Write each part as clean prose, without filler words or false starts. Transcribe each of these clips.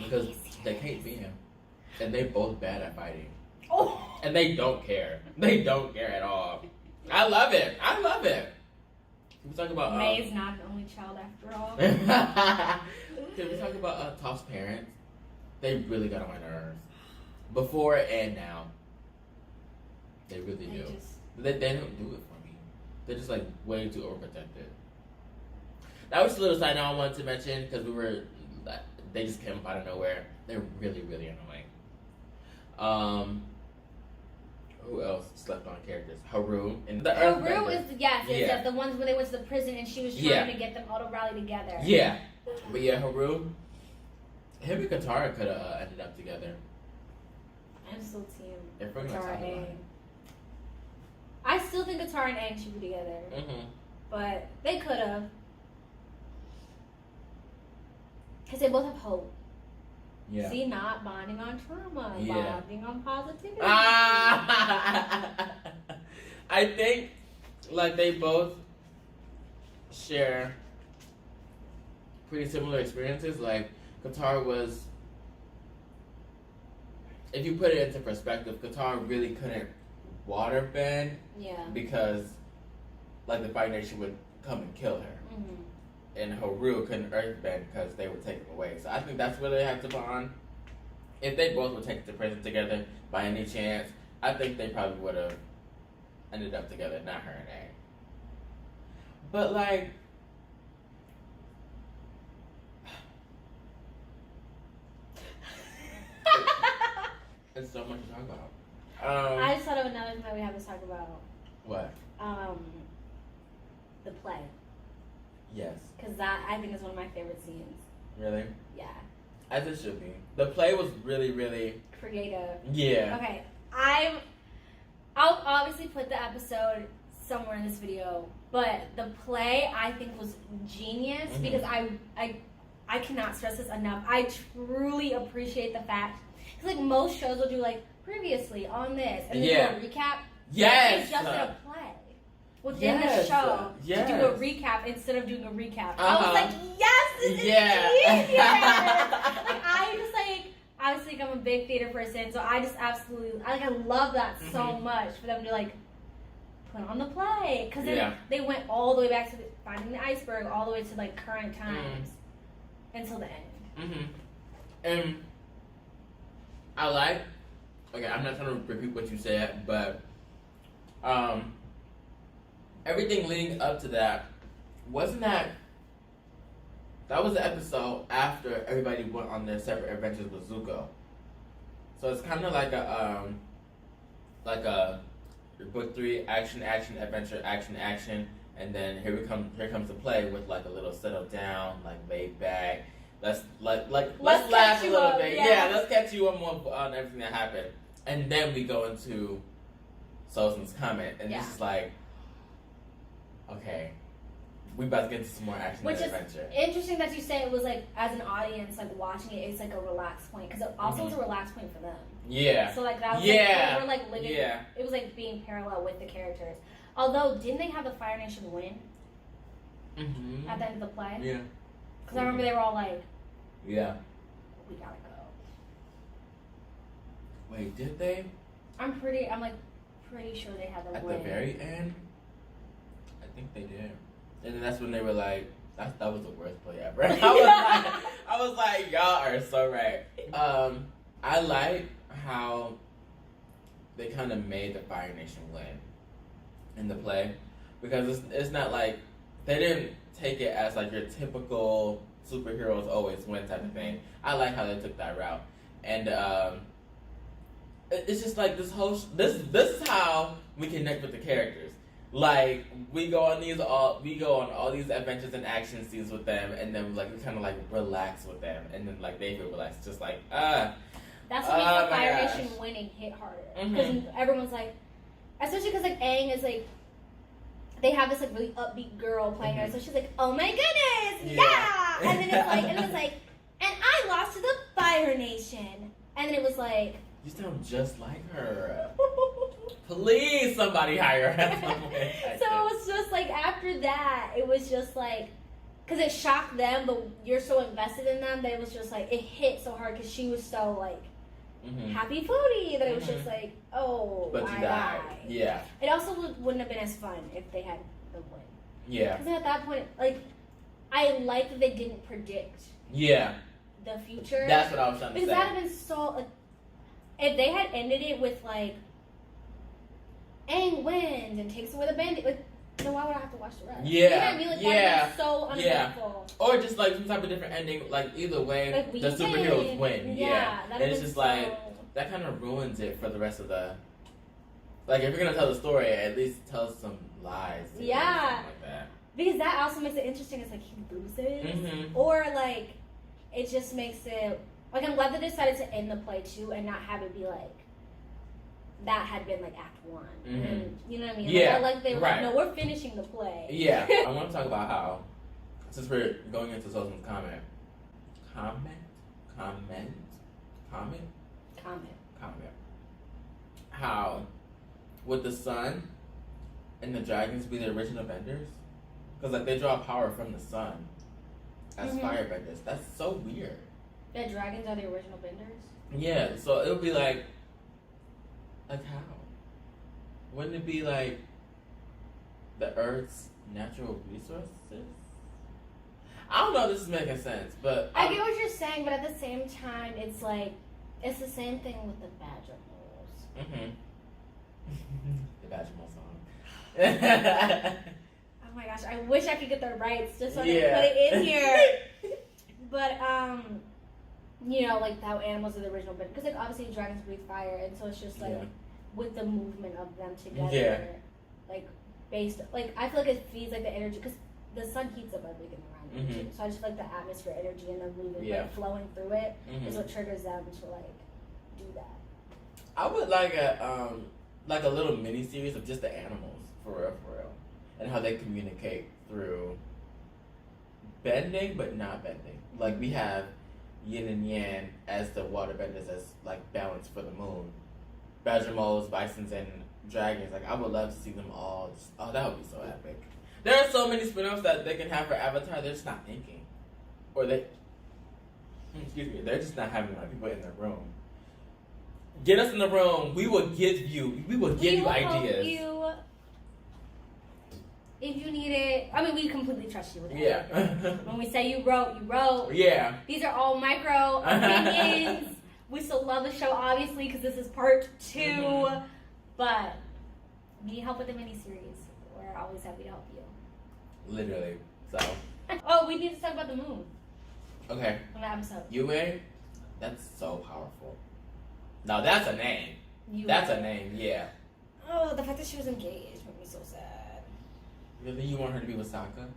Because they can't beat him. And they both bad at fighting. Oh. And they don't care. They don't care at all. I love it. I love it. Can we talk about... May's not the only child after all. Can we talk about Toph's parents? They really got on my nerves. Before and now. They really do. They don't do it for me. They're just like way too overprotected. That was a little side note I wanted to mention because they just came up out of nowhere. They're really, really annoying. Who else slept on characters? Haru and the Haru is the ones when they went to the prison and she was trying to get them all to rally together. Yeah, but yeah, Haru, him and Katara could have ended up together. I'm still team They're pretty much Katara and Aang. I still think Katara and Aang should be together, but they could have, because they both have hope. Yeah. See, not bonding on trauma, bonding on positivity. I think, like, they both share pretty similar experiences. Like, Katara was, if you put it into perspective, Katara really couldn't water bend because, like, the Fire Nation would come and kill her. And Haru couldn't earthbend because they were taken away. So I think that's where they have to bond. If they both were taken to prison together by any chance, I think they probably would have ended up together, not her and Aang. But like, it's so much to talk about. I just thought of another thing that we have to talk about. What? The play. Yes. Because that, I think, is one of my favorite scenes. Really? Yeah. As it should be. The play was really, really... creative. Yeah. Okay. I'll obviously put the episode somewhere in this video, but the play, I think, was genius because I cannot stress this enough. I truly appreciate the fact, because, like, most shows will do, like, previously on this, and then do a recap. Yes! They just did a play within the show to do a recap instead of doing a recap. I was like, yes, this is genius! Like, I just think I'm a big theater person, so I just absolutely, I love that so much for them to, like, put on the play. Because then they went all the way back to finding the iceberg, all the way to, like, current times until the end. And I like, okay, I'm not trying to repeat what you said, but everything leading up to that, wasn't that was the episode after everybody went on their separate adventures with Zuko. So it's kind of like a book 3 action, adventure, action, and then here comes the play with like a little settle down, like laid back. Let's laugh a little bit. Yeah, let's catch you up more on everything that happened, and then we go into Sozin's comment, and this is like, okay, we about to get into some more action and adventure. Which is interesting that you say it was like, as an audience, like watching it, it's like a relaxed point, because it also was a relaxed point for them. Yeah. So like that was like, they were like living. Yeah. It was like being parallel with the characters. Although, didn't they have the Fire Nation win? At the end of the play. Yeah. Because I remember they were all like, yeah, we gotta go. Wait, did they? I'm pretty sure they had the win. At the very end? I think they did. And then that's when they were like, that was the worst play ever. I was like, y'all are so right. I like how they kind of made the Fire Nation win in the play, because it's not like, they didn't take it as like your typical superheroes always win type of thing. I like how they took that route. And it's just like this is how we connect with the characters. Like, we go on all these adventures and action scenes with them, and then like we kind of like relax with them, and then like they feel relaxed, just like That's what makes the Fire Nation winning hit harder, because everyone's like, especially because like Aang is like, they have this like really upbeat girl playing her, so she's like, oh my goodness, yeah, and then it's like, and I lost to the Fire Nation, and then it was like, you sound just like her. Please, somebody hire her. So it was just like, after that, it was just like, because it shocked them, but you're so invested in them that it was just like, it hit so hard because she was so like, happy floaty that it was just like, oh, but you died. Yeah. It also wouldn't have been as fun if they had the win. Yeah. Because at that point, like, I like that they didn't predict. Yeah. The future. That's what I was trying to say. Because that would have been so. Like, if they had ended it with like, Aang wins and takes away the bandit, like, then why would I have to watch the rest? Yeah. You know what I mean? Like, that would be so uneventful. Or just like some type of different ending. Like either way, like the superheroes win. Yeah. And it's just like that kind of ruins it for the rest of the. Like if you're gonna tell the story, at least tell some lies. Yeah. Like that. Because that also makes it interesting. It's like he loses, or like it just makes it like I'm glad they decided to end the play too and not have it be like that had been like Act 1. And, you know what I mean? Yeah. Like they were like, no, we're finishing the play. Yeah. I want to talk about how since we're going into Sosam's comment, how would the sun and the dragons be the original benders? Because like they draw power from the sun as firebenders. That's so weird. The dragons are the original benders? Yeah, so it would be like how? Wouldn't it be like the Earth's natural resources? I don't know if this is making sense, but I get what you're saying, but at the same time, it's like it's the same thing with the badger moles. The badger mole song. Oh my gosh, I wish I could get the rights just so I could put it in here. But you know, like how animals are the original, but because like obviously dragons breathe fire, and so it's just like with the movement of them together, like based like I feel like it feeds like the energy because the sun heats up everything around it too. So I just feel like the atmosphere energy and the movement like flowing through it is what triggers them to like do that. I would like a little mini series of just the animals for real, and how they communicate through bending but not bending. Like we have yin and yang as the water benders as like balance for the moon. Badger moles, bisons, and dragons. Like I would love to see them all. That would be so epic. There are so many spin-offs that they can have for Avatar. They're just not thinking, or they're just not having like people in their room. Get us in the room. We will give you ideas. If you need it, I mean, we completely trust you with it. Yeah. When we say you wrote. Yeah. These are all micro opinions. We still love the show, obviously, because this is part 2. But need help with the miniseries. We're always happy to help you. Literally. So. Oh, we need to talk about the moon. Okay. On the episode. Yue, that's so powerful. Now that's a name. Yue. That's a name. Yeah. Oh, the fact that she was engaged made me so sad. Really, you want her to be with Sokka?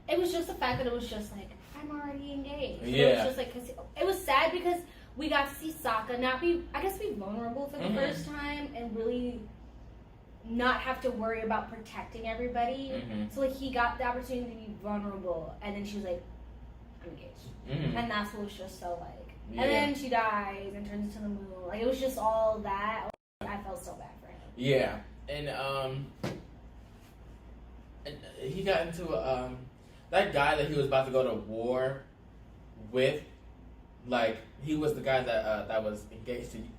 It was just the fact that it was just like I'm already engaged. Yeah. It was just like it was sad because we got to see Sokka be vulnerable for the first time and really not have to worry about protecting everybody. So like he got the opportunity to be vulnerable, and then she was like, I'm engaged, and that's what was just so like. And then she dies and turns into the moon. Like it was just all that. I felt so bad for him. Yeah, and he got into that guy that he was about to go to war with. Like he was the guy that was engaged to you.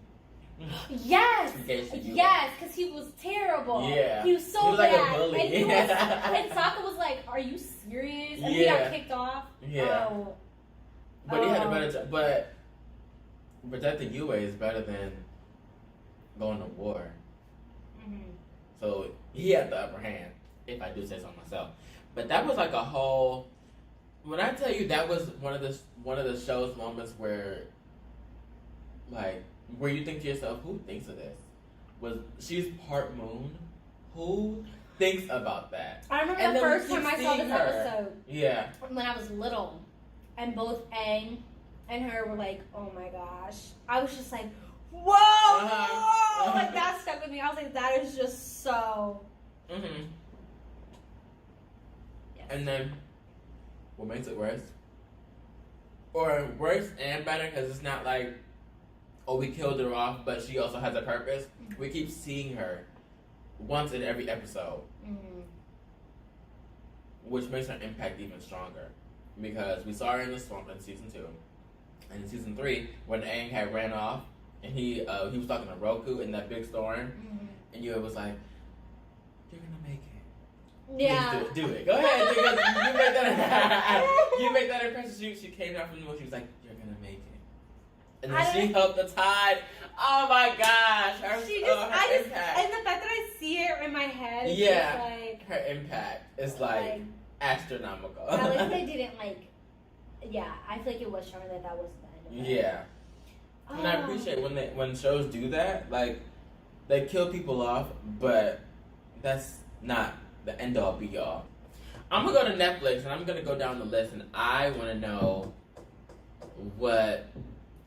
Yes, because he was terrible. Yeah, he was so he was bad. Like a bully. And Sokka was like, "Are you serious?" And he got kicked off. Yeah, but he had a better job. But protecting Yue is better than going to war. So he had the upper hand, if I do say so myself. But that was like a whole. When I tell you that was one of the show's moments where, like, where you think to yourself, who thinks of this? She's part moon. Who thinks about that? I remember the first time I saw this episode. Yeah. When I was little, and both Aang and her were like, "Oh my gosh!" I was just like, "Whoa!" Like that stuck with me. I was like, "That is just so." Yes. And then. What makes it worse? Or worse and better because it's not like, oh, we killed her off, but she also has a purpose. We keep seeing her once in every episode, which makes her impact even stronger. because we saw her in the swamp in season 2, and in season 3 when Aang had ran off and he was talking to Roku in that big storm, and you was like, "You're gonna make it." Yeah. Do it. Go ahead. You make that. You make that impression. She came down from the moon. She was like, "You're gonna make it," and then she helped the tide. Oh my gosh! Her impact. And the fact that I see it in my head, like her impact is like astronomical. I like that I didn't like. Yeah, I feel like it was showing that was the end of it. Yeah, and I appreciate when shows do that. Like, they kill people off, but that's not the end all be all. I'm gonna go to Netflix and I'm gonna go down the list, and I want to know what.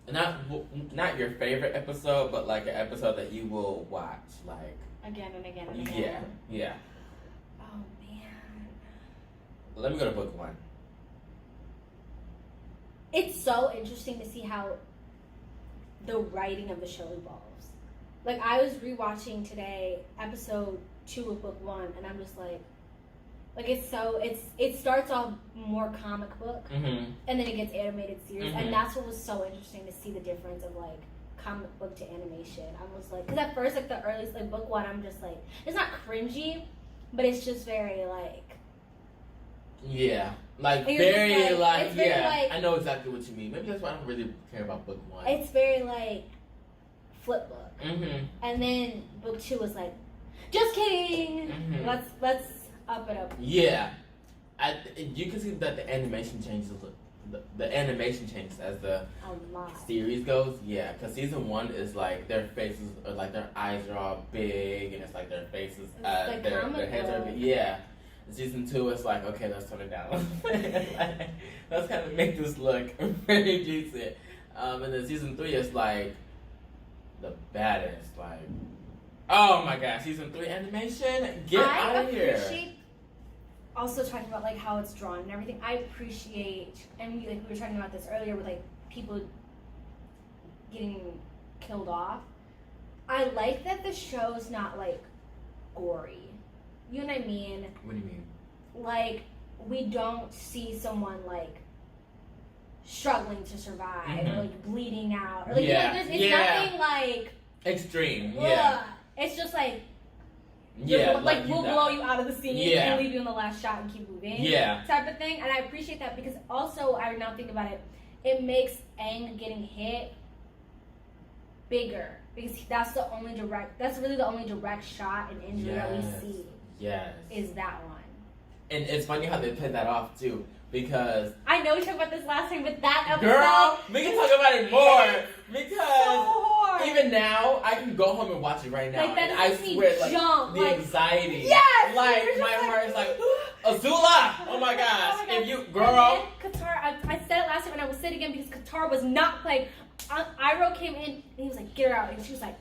Not your favorite episode, but like an episode that you will watch, like again and again and again. Yeah. Oh man. Let me go to book 1. It's so interesting to see how the writing of the show evolves. Like, I was rewatching today episode 2 of book 1, and I'm just like it starts off more comic book, and then it gets animated series, and that's what was so interesting to see the difference of like comic book to animation. I was like, because at first, like the earliest, like book 1, I'm just like, it's not cringy, but it's just very like, very like I know exactly what you mean. Maybe that's why I don't really care about book 1. It's very like flip book, and then book 2 was like, just kidding. Let's up it up. Yeah, you can see that the animation changes. The animation changes as the series goes. Yeah, because season 1 is like their faces, or like their eyes are all big, and it's like their faces, their heads are big. Yeah. And season 2 is like, okay, let's tone it down. Like, let's kind of make this look very decent. And then season 3 is like the baddest. Like, oh my god, season 3 animation, get out of here. Also talking about like how it's drawn and everything, I appreciate, and we were talking about this earlier with like people getting killed off. I like that the show's not like gory. You know what I mean? What do you mean? Like, we don't see someone like struggling to survive or like bleeding out, or like it's nothing like extreme. It's just like. We'll blow you out of the scene and leave you in the last shot and keep moving. Type of thing. And I appreciate that because also, I now think about it, it makes Aang getting hit bigger because that's really the only direct shot and injury that we see. Yes. Is that one. And it's funny how they played that off too. Because I know we talked about this last time, but that episode, girl, we can talk about it more because so even now I can go home and watch it right now, like, that and I swear, like the anxiety, like my heart is like Azula. Oh my gosh, if you girl, Qatar, I said it last time, and I will say it again because Qatar was not like Iroh came in and he was like, get her out, and she was like,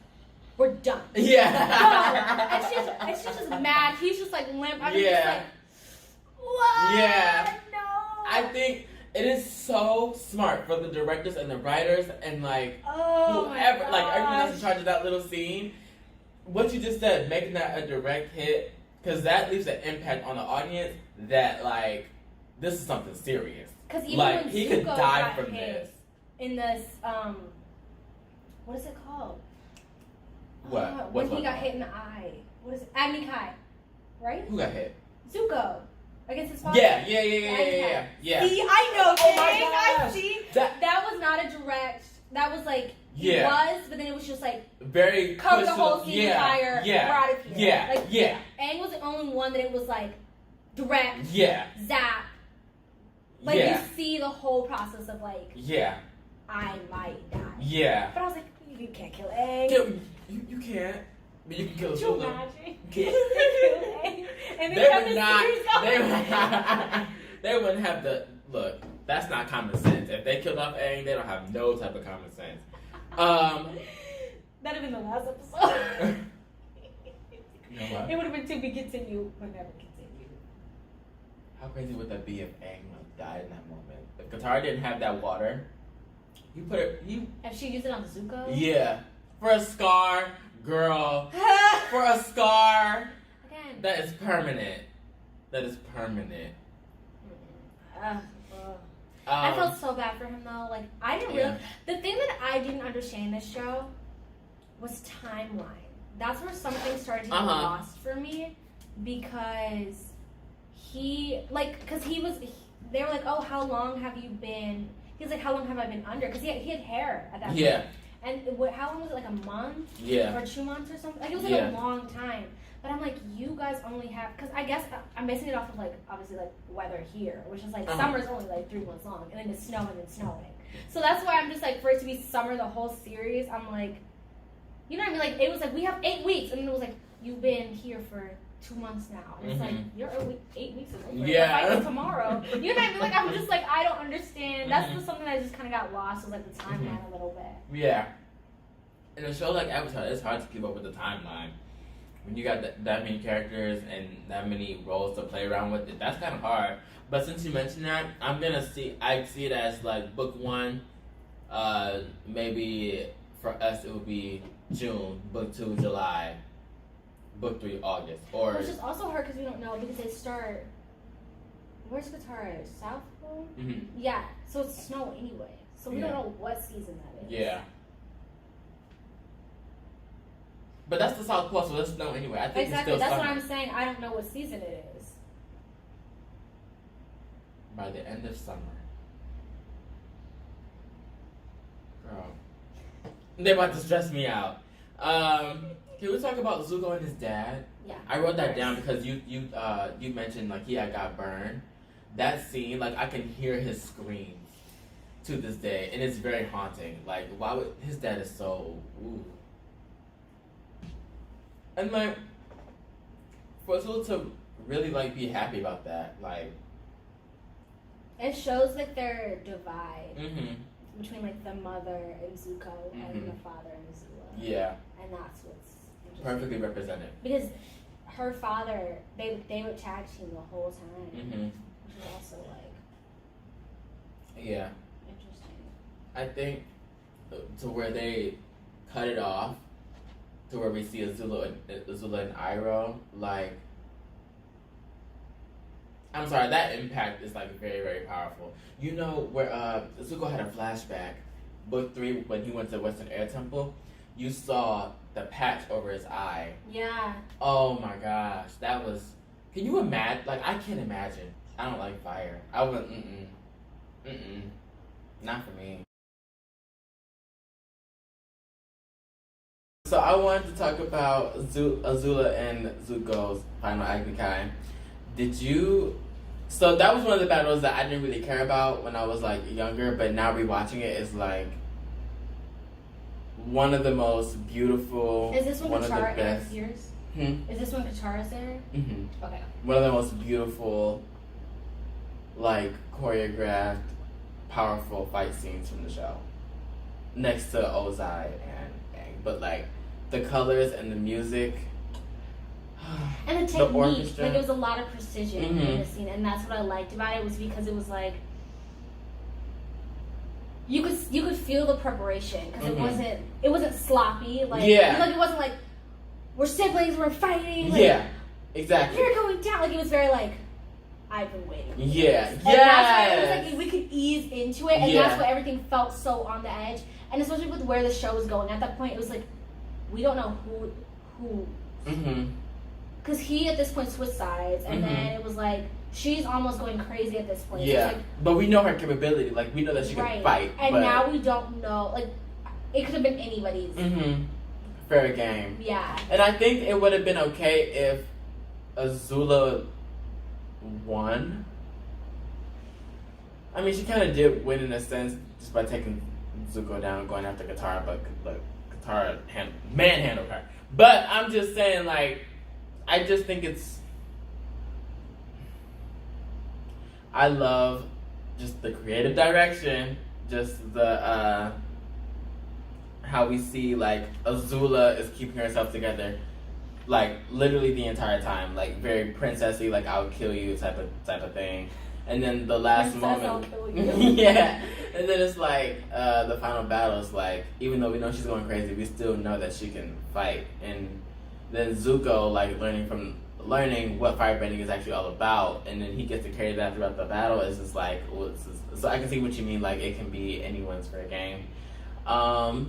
we're done. Yeah. and she's just mad. He's just like limp. I'm just like, what? Yeah. No. I think it is so smart for the directors and the writers and like whoever, like everyone else in charge of that little scene. What you just said, making that a direct hit, because that leaves an impact on the audience that like this is something serious. Because even like when he Zuko could die got from hit this. In this, what is it called? What? When he got hit in the eye. What is it? Agni Kai, right? Who got hit? Zuko. Against his father? Yeah. See, I know. Oh my gosh. I see. That was not a direct. That was like he was, but then it was just like very cover the whole scene fire. We're out of here. Like, Aang was the only one that it was like direct. Zap. Like you see the whole process of like. I might die. But I was like, you can't kill Aang. You can't. But you can kill Zula. And they would not. They wouldn't have the look. That's not common sense. If they killed off Aang, they don't have no type of common sense. That'd have been the last episode. You know what? It would have been to be continued, but never continued. How crazy would that be if Aang like died in that moment? If Katara didn't have that water, you put it. If she used it on Zuko. Yeah, for a scar. Girl, for a scar, that is permanent. That is permanent. I felt so bad for him though. Like I didn't really. The thing that I didn't understand in this show was timeline. That's where something started to get lost for me because they were like, oh, how long have you been? He's like, how long have I been under? Because he had hair at that point. Yeah. And how long was it? Like a month? Yeah. Or 2 months or something? Like it was like a long time. But I'm like, you guys only have, because I guess I'm basing it off of like, obviously like weather here, which is like summer's only like 3 months long, and then it's snowing and snowing. So that's why I'm just like, for it to be summer the whole series, I'm like, you know what I mean? Like it was like, we have 8 weeks, and then it was like, you've been here for 2 months now. And it's like, you're 8 weeks away. Yeah. Tomorrow. You know what I mean? Like I'm just like, I don't understand. That's just something that just kind of got lost, was like the timeline a little bit. Yeah. In a show like Avatar, it's hard to keep up with the timeline. When you got that many characters and that many roles to play around with, that's kind of hard. But since you mentioned that, I see it as like book 1, maybe for us it would be June, book 2 July, book 3 August, or which is also hard because we don't know because they start. Where's Qatar? South Pole? Mm-hmm. Yeah, so it's snow anyway, so we don't know what season that is. Yeah. But that's the South Pole, so let's know anyway. I think exactly. It's still that's summer. What I'm saying. I don't know what season it is. By the end of summer. Girl. They're about to stress me out. Can we talk about Zuko and his dad? Yeah. I wrote that down because you mentioned like he had got burned. That scene, like I can hear his screams to this day, and it's very haunting. Like, why would his dad is so ooh. And like, for Zuko to really like be happy about that, like, it shows like their divide between like the mother and Zuko and the father and Azula. Yeah, and that's what's perfectly represented. Because her father, they would tag team the whole time, which is also like, yeah, interesting. I think to where they cut it off. To where we see Azula and Iroh, like, I'm sorry, that impact is like very, very powerful. You know where Zuko had a flashback, book 3 when he went to Western Air Temple, you saw the patch over his eye. Yeah. Oh my gosh, that was. Can you imagine? Like I can't imagine. I don't like fire. I wouldn't. Not for me. So I wanted to talk about Azula and Zuko's final Agni Kai. So that was one of the battles that I didn't really care about when I was like younger, but now rewatching it is like one of the most beautiful. Is this when Katara appears? Is this when Katara's there? Okay. One of the most beautiful, like choreographed, powerful fight scenes from the show. Next to Ozai and Aang, but like the colors and the music. And the technique, like it was a lot of precision in the scene, and that's what I liked about it, was because it was like you could feel the preparation because it wasn't sloppy, like it wasn't like we're siblings, we're fighting, like, exactly. You're going down, like it was very like I've been waiting. And that's why it was like we could ease into it, and that's why everything felt so on the edge, and especially with where the show was going at that point, it was like we don't know who. Because he, at this point, switched sides, and then it was like, she's almost going crazy at this point. Yeah, so like, but we know her capability. Like, we know that she can fight. And now we don't know. Like, it could have been anybody's. Fair game. Yeah. And I think it would have been okay if Azula won. I mean, she kind of did win in a sense, just by taking Zuko down and going after Katara, but Katara manhandled her. But I'm just saying, like, I just think I love just the creative direction, just the, how we see, like, Azula is keeping herself together, like, literally the entire time, like, very princessy, like, I'll kill you type of thing. And then the last moment, I'll kill you. And then it's like, the final battle is like, even though we know she's going crazy, we still know that she can fight. And then Zuko, like, learning from learning what firebending is actually all about, and then he gets to carry that throughout the battle. It's just like, well, so I can see what you mean. Like, it can be anyone's fair game. I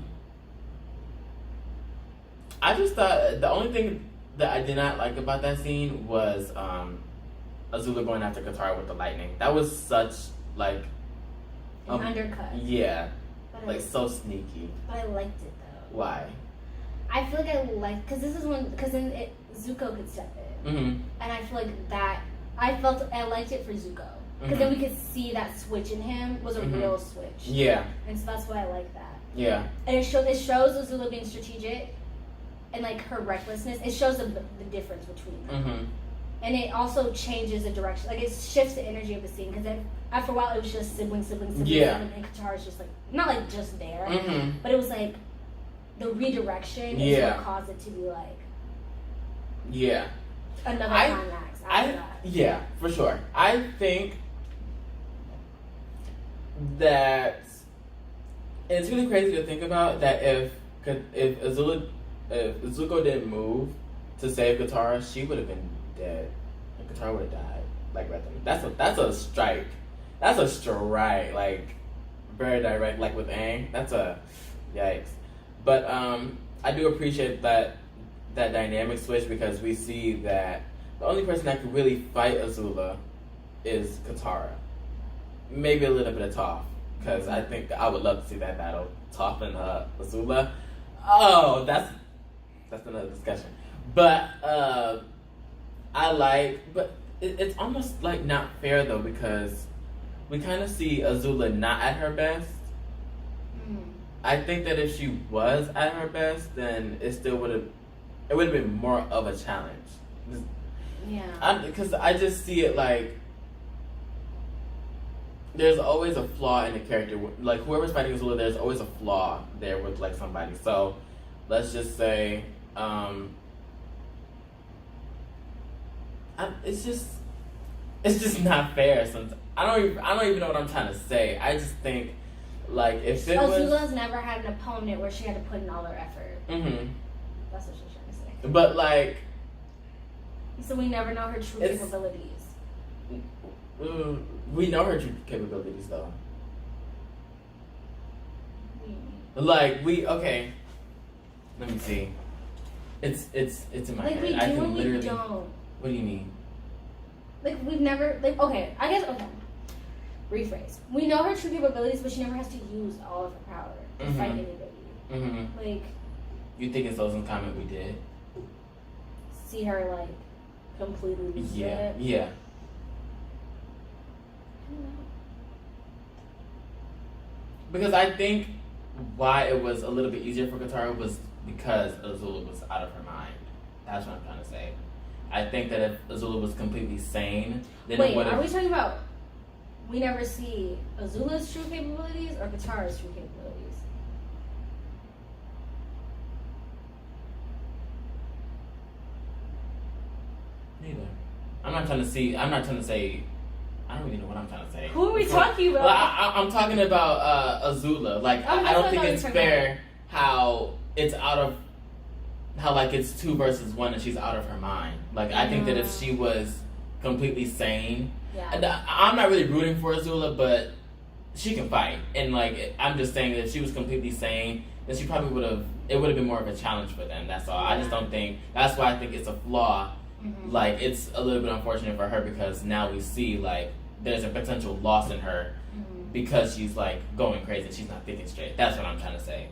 just thought the only thing that I did not like about that scene was Azula going after Katara with the lightning. That was such like an undercut. Yeah, like so sneaky. But I liked it though. Why? I feel like because this is because then Zuko could step in, and I feel like that I liked it for Zuko because then we could see that switch in him was a real switch. Yeah, and so that's why I like that. Yeah, and it shows Azula being strategic. And like her recklessness, it shows the difference between them. And it also changes the direction. Like it shifts the energy of the scene because after a while it was just siblings. Yeah. And Katara's just like not like just there, but it was like the redirection is what caused it to be like another climax. Yeah, for sure. I think that it's really crazy to think about that if Zuko didn't move to save Katara, she would have been dead. And Katara would have died. Like right there. That's a strike. That's a strike. Like very direct. Like with Aang. That's a yikes. But I do appreciate that dynamic switch because we see that the only person that can really fight Azula is Katara. Maybe a little bit of Toph. Because I think I would love to see that battle. Toph and Azula. Oh, that's another discussion. But but it's almost like not fair though because we kind of see Azula not at her best. I think that if she was at her best, then it would have been more of a challenge. Yeah. Because I just see it like there's always a flaw in the character. Like whoever's fighting Azula, there's always a flaw there with like somebody. So let's just say. It's just not fair. Sometimes I don't even know what I'm trying to say. I just think like if it was Azula's never had an opponent where she had to put in all their effort. That's what she's trying to say. But like, so we never know her true capabilities. We know her true capabilities though. Like okay. Let me see. It's in my like head. We do I can and literally. We don't. What do you mean? Like we've never okay. Rephrase. We know her true capabilities, but she never has to use all of her power to fight anybody. Like. You think it's those in comment we did? See her like completely lose it. Yeah. I don't know. Because I think why it was a little bit easier for Katara was because Azula was out of her mind. That's what I'm trying to say. I think that if Azula was completely sane, then it would have... Are we talking about we never see Azula's true capabilities or Katara's true capabilities? Neither. I'm not trying to say... I don't even know what I'm trying to say. Who are we talking about? I'm talking about Azula. Like, I don't think it's fair how it's out of... How, like, it's 2 versus 1 and she's out of her mind. Like, I think that if she was completely sane... Yeah. And I'm not really rooting for Azula, but she can fight. And, like, I'm just saying that if she was completely sane, then she probably would have... It would have been more of a challenge for them. That's all. I just don't think... That's why I think it's a flaw. Like, it's a little bit unfortunate for her because now we see, like, there's a potential loss in her because she's, like, going crazy. She's not thinking straight. That's what I'm trying to say.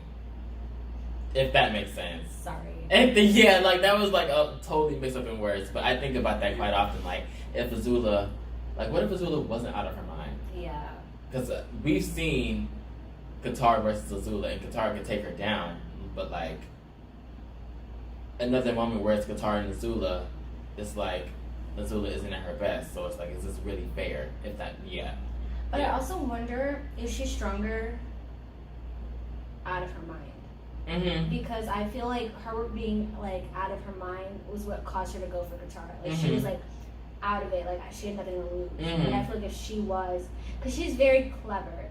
If that makes sense. Sorry. And yeah, like, that was, like, a totally mixed up in words. But I think about that quite often. Like, if Azula... Like, what if Azula wasn't out of her mind? Yeah. Because we've seen Katara versus Azula, and Katara can take her down. But, like, another moment where it's Katara and Azula... It's like Azula isn't at her best, so it's like, is this really fair? If that, But I also wonder if she's stronger out of her mind. Because I feel like her being like out of her mind was what caused her to go for Katara. Like she was like out of it, like she had nothing to lose. And I feel like if she was, because she's very clever,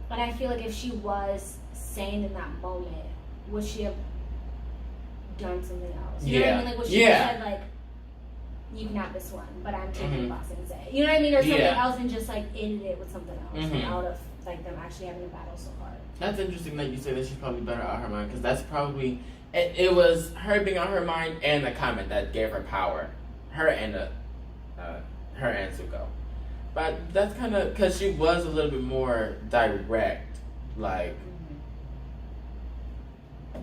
but I feel like if she was sane in that moment, would she have done something else? You know what I mean? Like would she have said like, you can have this one, but I'm taking Ba Sensei. You know what I mean? Or something else, and just like ended it with something else without of like them actually having a battle so hard. That's interesting that you say that she's probably better out of her mind, because that's probably it was her being on her mind and the comment that gave her power, her and Zuko. But that's kind of because she was a little bit more direct, like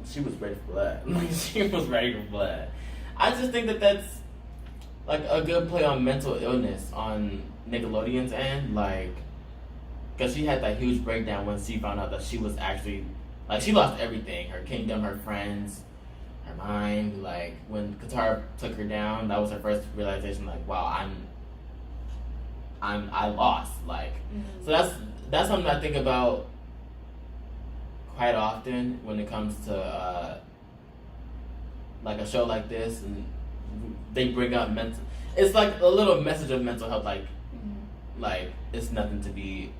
she was ready for blood. Like she was ready for blood. I just think that that's like a good play on mental illness on Nickelodeon's end, like. Because she had that huge breakdown when she found out that she was actually, like, she lost everything. Her kingdom, her friends, her mind. Like, when Katara took her down, that was her first realization, like, wow, I lost. Like, so that's something I think about quite often when it comes to, like, a show like this. And they bring up it's like a little message of mental health, like, it's nothing to be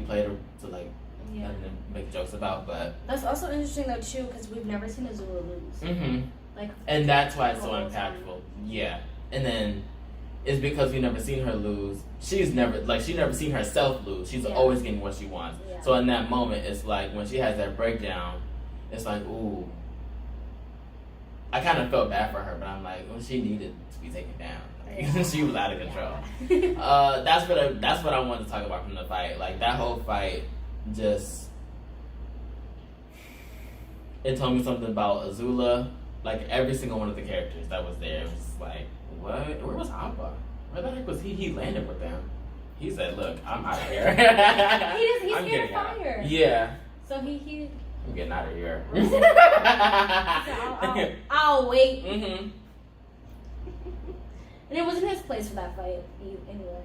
played or to like and then make jokes about, but that's also interesting though too, because we've never seen Azula lose. Like, and that's why it's so impactful. Yeah, and then it's because we've never seen her lose. She's never seen herself lose. She's always getting what she wants. Yeah. So in that moment, it's like when she has that breakdown, it's like, ooh. I kind of felt bad for her, but I'm like, well, she needed to be taken down. She was out of control. That's what I wanted to talk about from the fight. Like that whole fight, just it told me something about Azula. Like every single one of the characters that was there, it was just like, what? Where was Appa? Where the heck was he? He landed with them. He said, "Look, I'm out of here." He's scared of fire. Out. Yeah. So he. I'm getting out of here. I'll wait. And it wasn't his place for that fight anyway.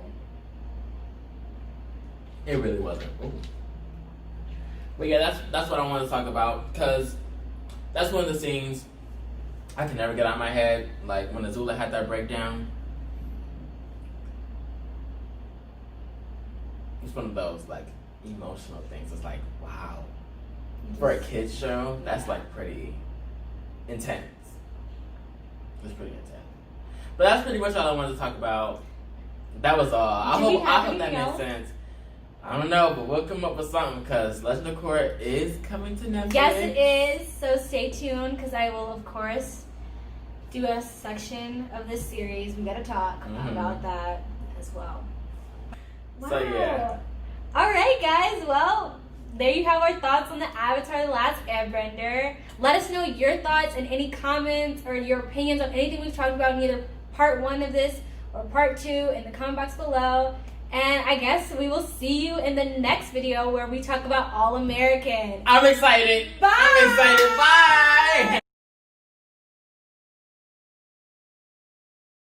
It really wasn't. Ooh. But yeah, that's what I want to talk about, because that's one of the scenes I can never get out of my head. Like when Azula had that breakdown. It's one of those like emotional things. It's like, wow. For a kid's show, that's like pretty intense. It's pretty intense. But that's pretty much all I wanted to talk about. That was all. I hope that made sense. I don't know, but we'll come up with something, because Legend of Korra is coming to Netflix. Yes, it is. So stay tuned, because I will, of course, do a section of this series. We got to talk about that as well. Wow. So, yeah. All right, guys. Well, there you have our thoughts on the Avatar: The Last Airbender. Let us know your thoughts and any comments or your opinions on anything we've talked about in either part 1 of this or part 2 in the comment box below. And I guess we will see you in the next video where we talk about All American. I'm excited. Bye. I'm excited. Bye.